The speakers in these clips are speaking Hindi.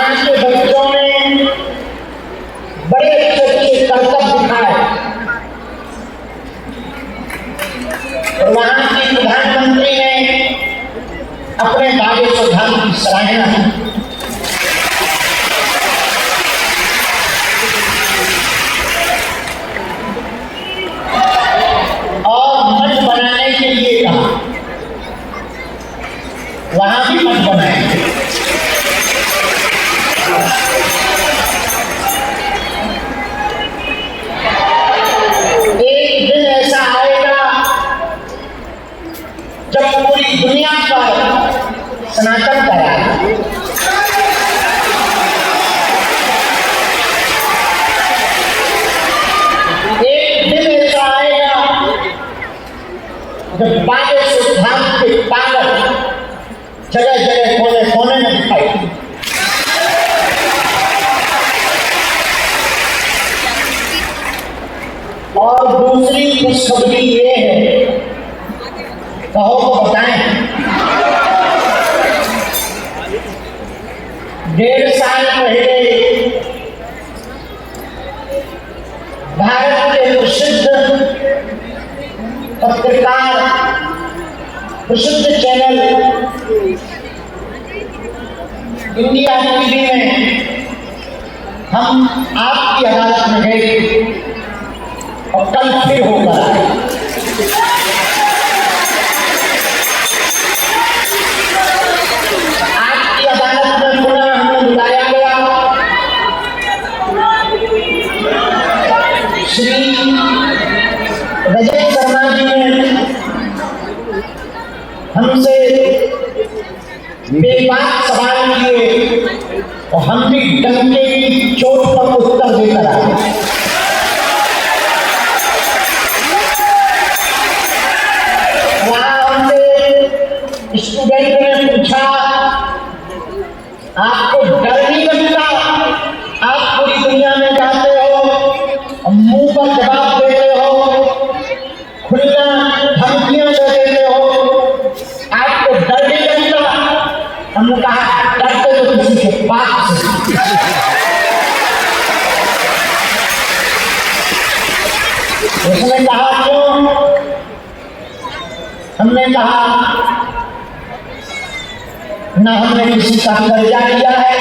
वहां के बच्चों ने बड़े अच्छे करतब दिखाए और वहां की प्रधानमंत्री ने अपने बाबे सुधार की सराहना की। और मठ बनाने के लिए कहा, वहां भी मठ बनाएंगे। एक दिन ऐसा आएगा जब पूरी दुनिया पर सनातन कराएगा। एक दिन ऐसा आएगा जब बाबे सिद्धांत के पालन जगह जगह कोने कोने में दिखाई दी। और दूसरी खुशखबरी ये है, कहो तो बताएं, 1.5 साल पहले भारत के प्रसिद्ध पत्रकार, प्रसिद्ध चैनल इंडिया टीवी में हम आपकी अदालत में गए और कल फिर होकर आए। आपकी अदालत में पुनः हमें बुलाया गया। श्री रजत शर्मा जी ने हमसे बेबाक सवाल किए और हम भी डंके की चोट पर उत्तर देकर आए। स्टूडेंट ने पूछा, आपको डर नहीं लगता? आप पूरी दुनिया में जाते हो, मुंह पर जवाब देते हो, खुलना धमकियां दे देते हो, आपको डर नहीं लगता? हमने कहा, डरते तो किसी के बात से। उसने कहा क्यों? हमने कहा, न हमने किसी का कर्जा लिया है,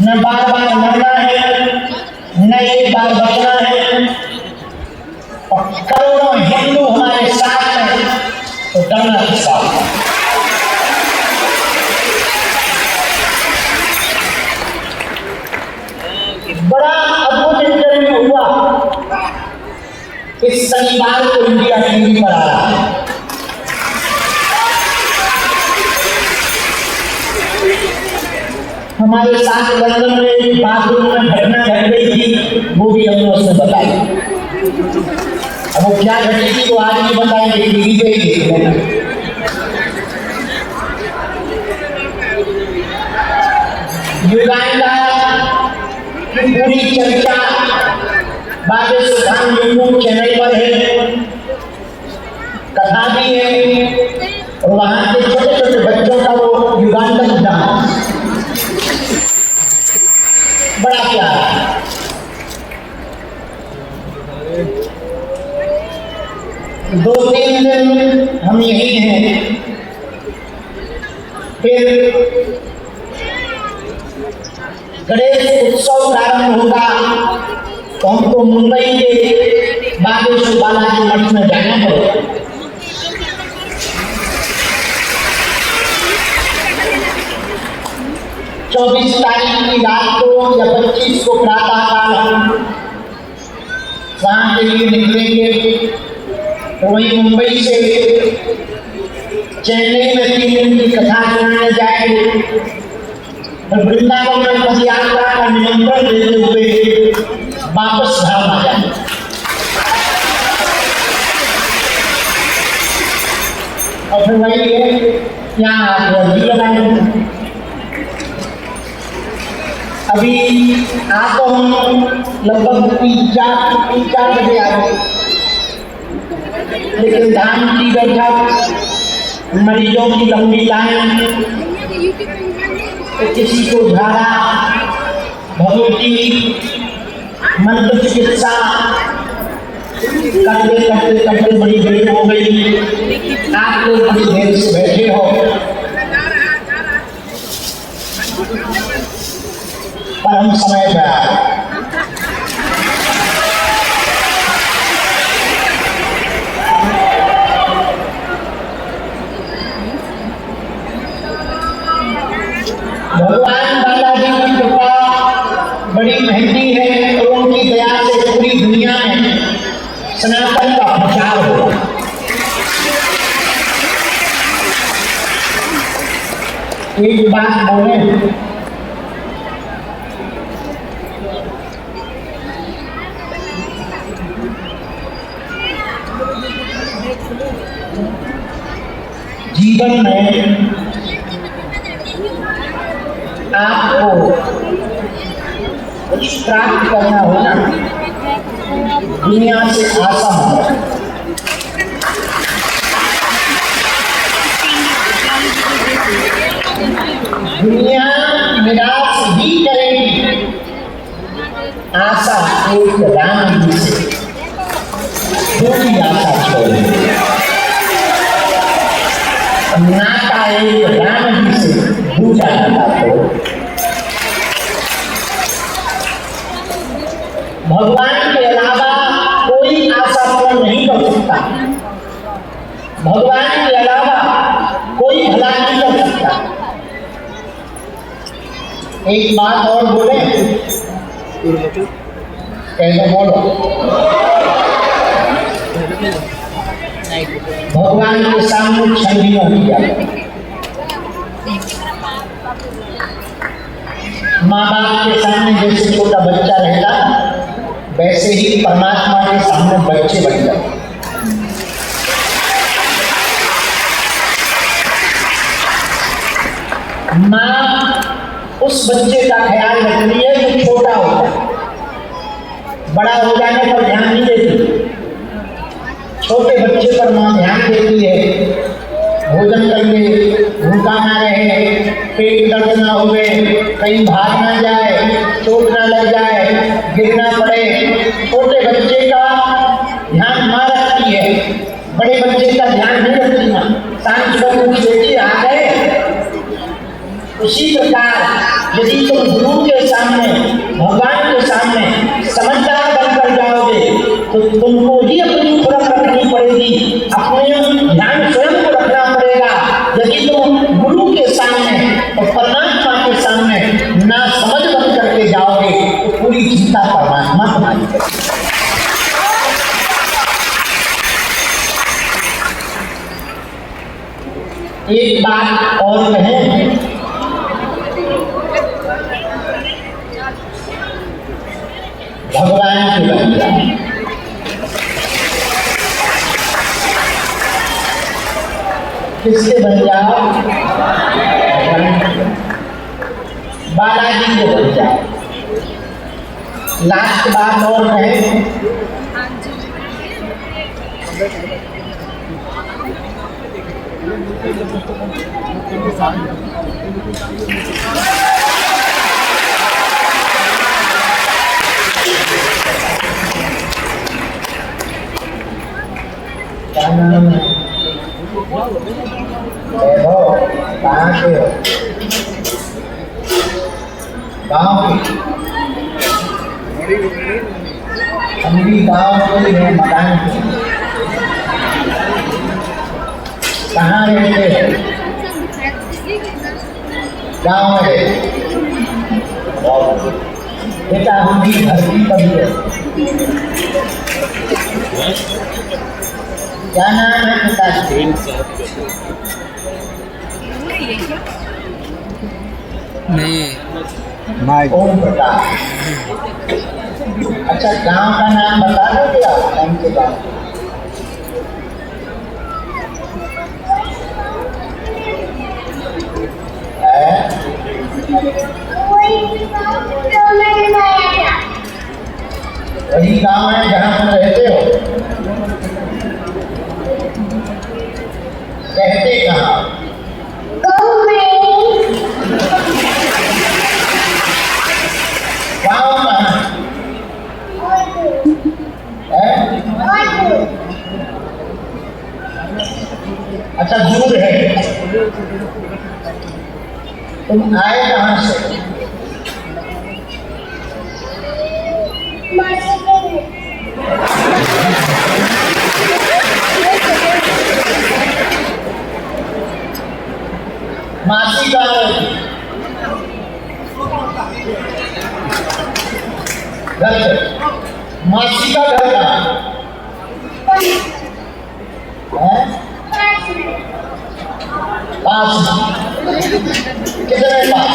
न बार बार मरना है, न एक बार बचना है, और करोड़ों हिंदू हमारे साथ हैं, तो डरना किसका? बड़ा अद्भुत इंटरव्यू हुआ, इस शनिवार को इंडिया टीवी पर आ रहा है। हमारे साथ लंदन में बाथरूम में घटना घट गई थी, वो भी हमने उसने बताई। अब वो क्या घटी थी वो आज नहीं बताएंगे, टीवी पे ही देख लेना। युगांडा की पूरी चर्चा बाबे सुल्तान यूट्यूब चैनल पर है, कथा भी है, और वहां के छोटे छोटे बच्चों का वो युगांडन डांस बड़ा प्यारा है। दो तीन दिन हम यही हैं, फिर गणेश उत्सव प्रारंभ होगा तो हमको मुंबई के बागेश्वर बालाजी मठ में जाना पड़ेगा। चौबीस तारीख की रात को या 25 को प्रातःकाल हम शाम के लिए निकलेंगे, तो वहीं मुंबई से चेन्नई में 3 दिन की कथा सुनाने जाएंगे, और वृंदावन में पद यात्रा का निमंत्रण देते हुए वापस धाम आ जाएंगे। और फिर वही है, यहाँ आप लगाएंगे। अभी आपको हम लगभग 3-4 बजे आ गए, लेकिन धाम की बैठक, मरीजों की लंबी लाइन, तो किसी को झाड़ा, भगवती, मंत्र चिकित्सा करते करते करते बड़ी देर हो गई। आप लोग बड़ी देर से बैठे हो, परम समय पे भगवान बालाजी की कृपा बड़ी महंगी है और उनकी दया से पूरी दुनिया में सनातन का प्रचार हो। एक बात बोले, जीवन में आपको कुछ प्राप्त करना हो ना, दुनिया से आशा हो। दुनिया निराश ही करेगी, आशा एक राम जी से पूरी आशा छोड़ेगी। नाता एक राम जी से पूजा नाता छोड़ो। भगवान के अलावा कोई आशा पूर्ण नहीं कर सकता, भगवान के अलावा कोई भला नहीं कर सकता। एक बात और बोले, कैसे बोलो, भगवान के सामने क्षण भी नहीं किया। माँ बाप के सामने जैसे छोटा बच्चा रहता, वैसे ही परमात्मा के सामने बच्चे बन जाते। माँ उस बच्चे का ख्याल रखती है जो छोटा होता है, बड़ा हो जाने पर ध्यान नहीं देती। छोटे बच्चे पर माँ ध्यान देती है, भोजन करके भूखा ना रहे, पेट दर्द ना हुए, कहीं भाग ना जाए, चोट ना लग जाए, गिरना पड़े। छोटे बच्चे का ध्यान माँ रखती है, बड़े बच्चे का ध्यान नहीं रखती माँ। सांझ सुबह की बेटी आ गए। उसी प्रकार यदि तुम गुरु के सामने, भगवान के सामने समझदार बनकर जाओगे तो तुमको ही अपनी खुरक रखनी पड़ेगी, अपने ध्यान स्वयं को रखना पड़ेगा। यदि तुम गुरु के सामने और परमात्मा के सामने ना समझ बन करके जाओगे तो पूरी चिंता परमात्मा तुम्हारी करेगी। एक बात और कहें, भगवान के बन जाए। किसके बन जाओ? बालाजी के बन जाओ। लास्ट बात और कहें, क्या नाम है? कहाँ से हो? गाँव की? हम भी गाँव के हैं, मकान के। कहाँ रहते हो? गाँव में। बेटा हम भी धरती पर ही है। क्या नाम है पिताजी? नहीं, ओम प्रकाश। अच्छा, गांव का नाम बता दोगे आप? कौन से गांव? वही गांव है जहाँ तुम रहते हो? रहते कहाँ? गाँव में। तुम आए कहाँ से? मासी का घर से। मासी का घर कहाँ है? पास। कितने पास?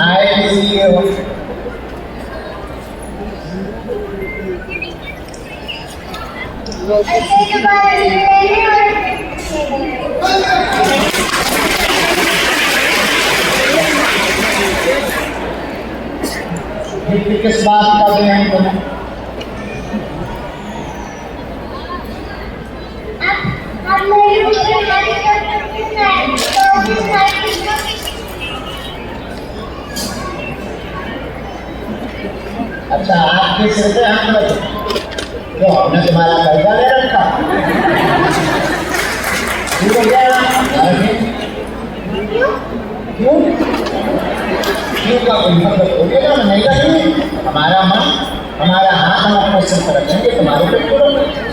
आए इसलिए हो। किस बात का बयान करें? अच्छा, आपके सिर पे हाथ रखो, क्यों? हमने तुम्हारा पैसा ले रखा? क्यों? क्यों का कोई मतलब हो गया? नहीं रखेंगे हमारा मन, हमारा हाथ हम अपने सिर पर रखेंगे, तुम्हारे पे क्यों रखेंगे?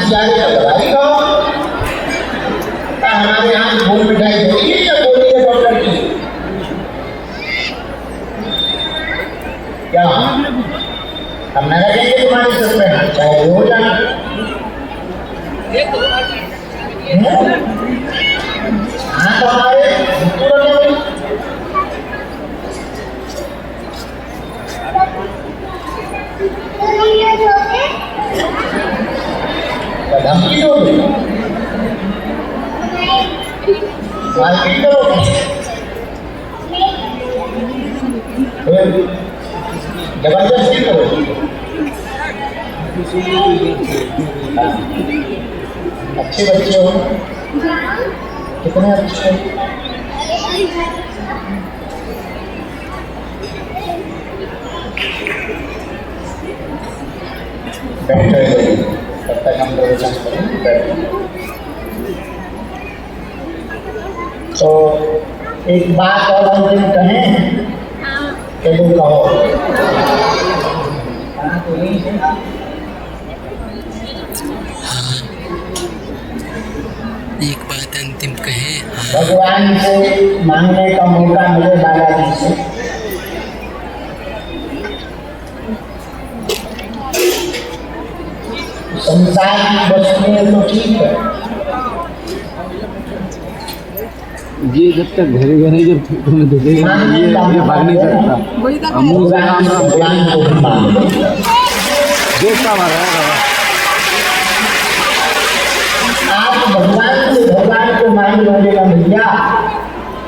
दवाई खाओ। हमारे यहाँ फूल मिठाई देगी या बोली है डॉक्टर की? क्या हम न रखेंगे तुम्हारे सिर पे हाथ, चाहे हो जाना। हाँ तो हमारे धमकी दोगे? मार्केट करोगे? जबरदस्ती करोगे? अच्छे बच्चे हो, कितने अच्छे। बैठे तब तक हम प्रवचन करेंगे। बैठे तो एक बात और अंतिम कहें कि वो कहो। एक बात अंतिम कहे। भगवान से मांगने का मौका मिले बालाजी से, संसार की वस्तुएं तो ठीक है, ये जब तक घरे घरे जब तुम्हें दिखेगा ये भाग नहीं सकता। मुँह से राम राम देखता हमारा। आप भगवान को मांग लोगेगा भैया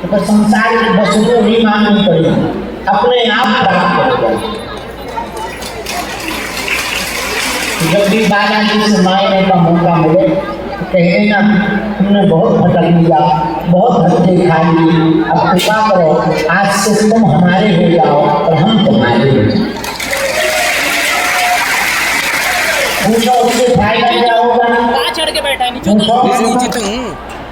तो संसार की वस्तुएं नहीं मांगनी पड़ेगी, अपने आप प्राप्त करेगा। जब भी बालाजी से मांगने का मौका मिले कह देना तुमने बहुत भटक लिया, बहुत धक्के खा लिए, अब कृपा करो आज से तुम हमारे हो जाओ और हम तुम्हारे हो जाओ। पूछो उससे फायदा क्या होगा? चढ़ के बैठा है पूछो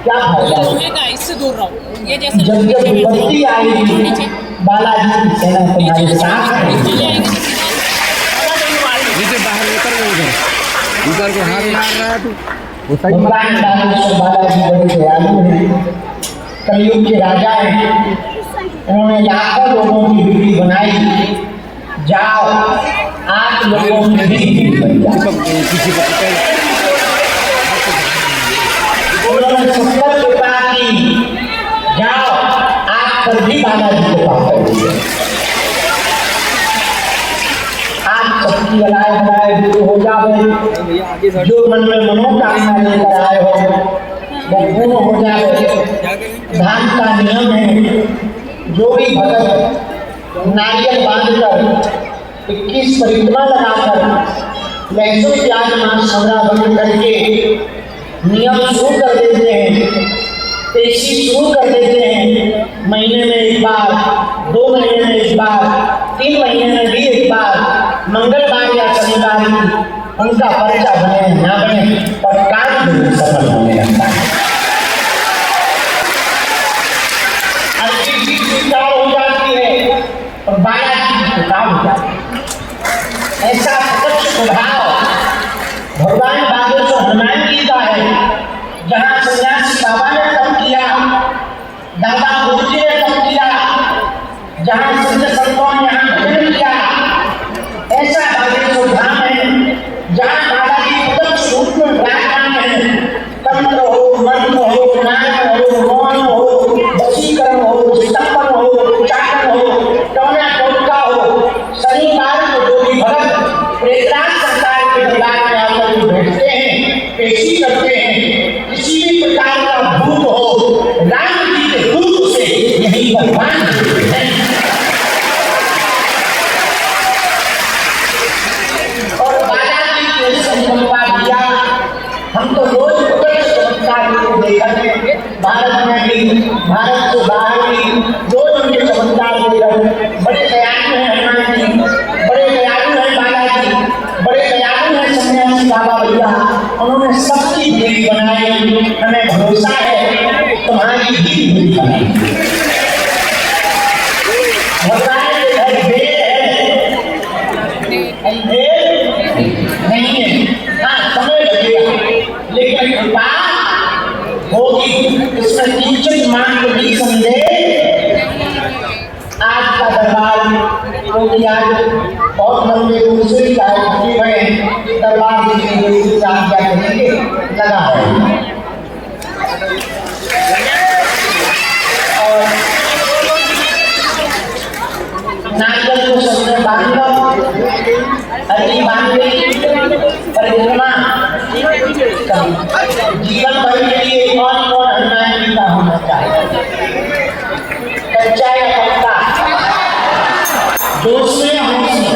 क्या फायदा होगा? इससे दूर रहो। ये जैसे जब विपत्ति आएगी बालाजी की सेना तुम्हारे साथ है। ऊपर को हाथ मार रहा है तू। भगवान बालाजी बड़े दयालु हैं, कलयुग के राजा हैं। उन्होंने लाखों लोगों की बिगड़ी बनाई। जाओ आप लोगों की बिगड़ी बन जाओ। उन्होंने सुंदर कृपा की, जाओ आप पर भी बालाजी को पाप करेंगे। सबकी लड़ाई लड़ाई दूर हो जावे, जो मन में मनोकामना लेकर आए हो वो पूर्ण हो जावे। धाम का नियम है, जो भी भगत नारियल बांधकर 21 परिक्रमा लगाकर लहसुन प्याज मांस खाना बंद करके नियम शुरू कर देते हैं पेशी शुरू कर देते हैं, महीने में एक बार, 2 महीने में एक बार, 3 महीने में भी एक बार, मंगलवार या शनिवार उनका पर्चा बने ना बने पर काम जरूर सफल होने लगता है। अर्जी स्वीकार हो जाती है और बालाजी की पुकार हो जाती है। ऐसा प्रत्यक्ष प्रभाव भगवान बागेश्वर हनुमान जी का है। जहाँ सन्यासी बाबा ने तप किया, दादा गुरु जी ने तप किया, जहाँ सिद्ध संतों ने यहाँ भजन किया, ऐसा बागेश्वर धाम है जहाँ दादाजी प्रत्यक्ष रूप में विराजमान है। तंत्र हो, मंत्र हो, नाम हो, मौन हो, वशीकरण हो, चितंबन हो, उच्चारण हो, टोना टोटका हो, शनिवार को जो भी भक्त प्रेतराज सरकार के दरबार में आकर बैठते हैं, पेशी करते हैं, किसी भी प्रकार का भूत हो, राम जी के रूप से यही भगवान है। और बालाजी के संकल्पा दिया, हम तो रोज चमत्कार को देखते हैं, भारत में भी, भारत से बाहर भी रोज उनके चमत्कार देख रहे। बड़े दयालु हैं हनुमान जी, बड़े दयालु हैं बालाजी, बड़े दयालु हैं सन्यासी बाबा भैया। उन्होंने सबकी भीड़ बनाई, हमें भरोसा है तुम्हारी भी भीड़ बनाई। भगवान के घर भेद नहीं है, हाँ समय लगेगा लेकिन कृपा होगी, इसमें किंचित मात्र भी संदेह। आज का दरबार क्योंकि आज बहुत लंबे दूसरी कार्यक्रम में दरबार की आज्ञा करेंगे लगा है। और नारियल को सबने बांध हरी बांधे परिक्रमा जीवन भर के लिए कौन कौन हनुमान जी का होना चाहिए, कच्चा या पक्का, जोश में होश में,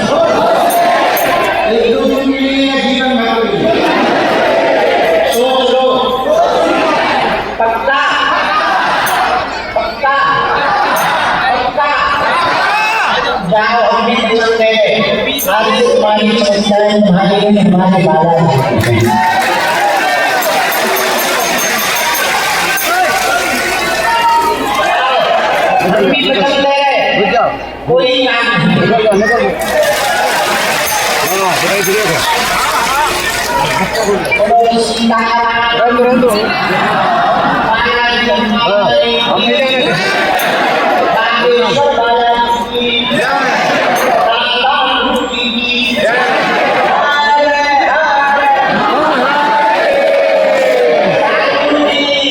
एक दो दिन के लिए या जीवन भर के लिए, सोच लो, पक्का पक्का पक्का। जाओ अपने वचन दे, आज से तुम्हारी समस्याएं हमारे बालाजी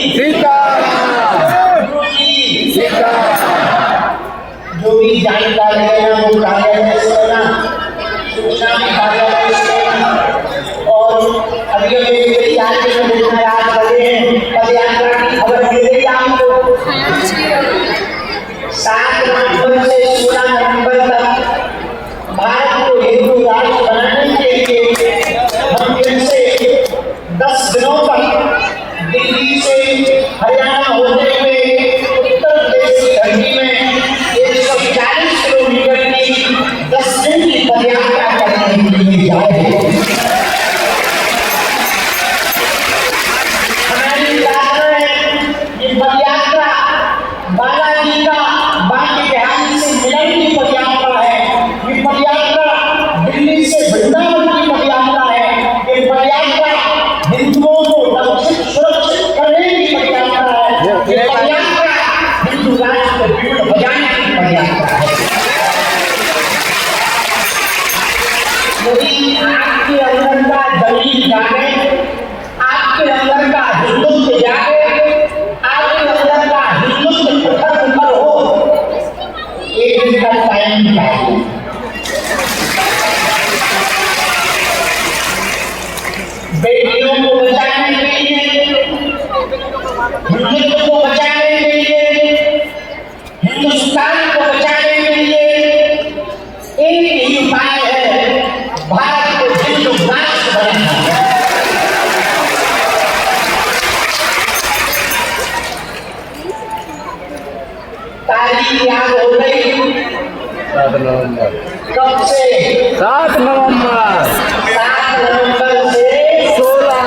कोई काम जो भी जानकारी लेना वो कार्यालय से लेना, सूचना भी कार्यालय से लेना। और अभी अभी आज के में 8 बजे हैं, पद यात्रा की खबर मिल गई आपको। 7 नवंबर से 16 नवंबर तक भारत को हिंदू राष्ट्र बनाने के लिए हम फिर से 10 दिनों तक दिल्ली से हरियाणा होते हुए उत्तर प्रदेश की धरती में 140 किलोमीटर की 10 दिन की पदयात्रा करने के लिए जा रहे हैं। हमारी यात्रा है, ये पदयात्रा बालाजी का बाकी बिहारी से मिलन की पदयात्रा है। ये पदयात्रा दिल्ली से वृंदावन की पदयात्रा है। ये पदयात्रा हिंदुओं को लक्षित सुरक्षित करने की पदयात्रा है। ये पदयात्रा हिंदू राष्ट्र को विपुल बजाने की पदयात्रा है। यदि आपके अंदर का दलील जागे, आपके अंदर का हिंदुत्व जागे, आपके अंदर का हिंदुत्व प्रखर पर हो, एक दिन का टाइम चाहिए। बेटियों को बचाने के लिए, हिंदुत्व को बचाने के लिए, हिंदुस्तान को बचाने के लिए एक ही उपाय है, भारत को हिंदू राष्ट्र बनाना। तारीख याद हो गई? 7 नवंबर। कब से? 7 नवंबर 7 नवंबर से 16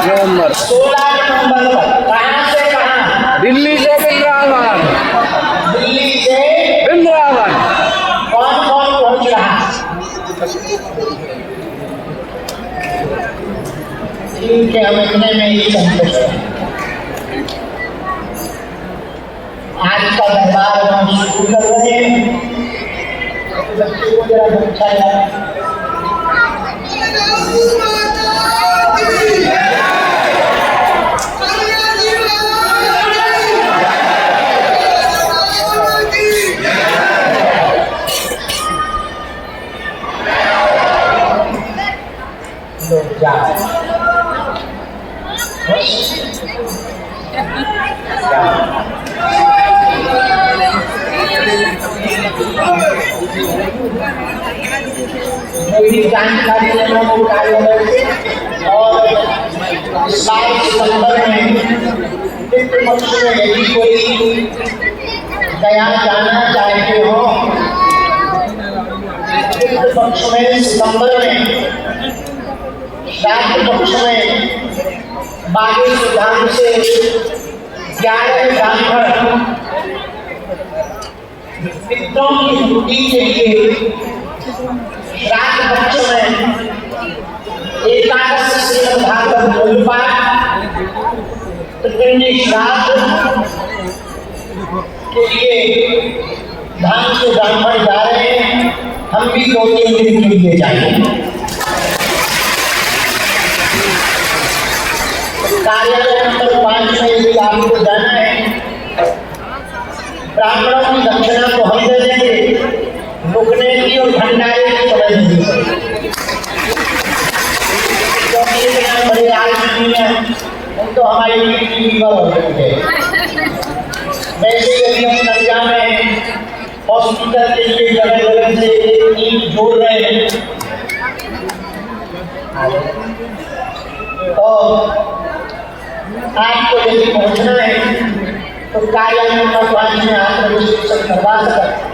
नवंबर 16 नवंबर तक। कहाँ से कहाँ? दिल्ली से वृंदावन। दिल्ली से वृंदावन। कौन कौन पहुंच रहा? ठीक है, हम इतने में ही संतुष्ट हैं। आज का दरबार हम शुरू कर रहे हैं। बच्चे को जरा समझाया। लोग जाओ। मेरी जानकारी लेना कार्य और इस बार सितंबर में पितृ पक्ष में यदि कोई गया जाना चाहते हो, पितृ पक्ष में सितंबर में, श्राद्ध पक्ष में 22 धाम से 11 ब्राह्मण पितरों की मुक्ति के लिए श्राद्ध पक्ष में एकादश श्रीमद् भागवत मूलपाठ त्रिपिंडी श्राद्ध के लिए धाम से ब्राह्मण जा रहे हैं। हम भी 2-3 दिन के लिए जाएंगे। कार्यालय नंबर 5 में यदि आपको जाना है, ब्राह्मणों की दक्षिणा को हम दे देंगे, रुकने की और भंडारे की समझ दी। बड़े आदमी हैं, उन तो हमारी मीटिंग हो रही है। वैसे यदि हम नदिया में हॉस्पिटल के लिए जगह से एक जोड़ रहे हैं तो आपको यदि पहुंचना है तो कार्यालय नंबर 5 में आप रजिस्ट्रेशन करवा सकते।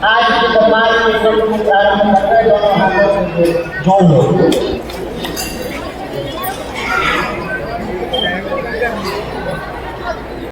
आज के दरबार में प्रारंभ कर रहे दोनों हाथों से जोड़ लो।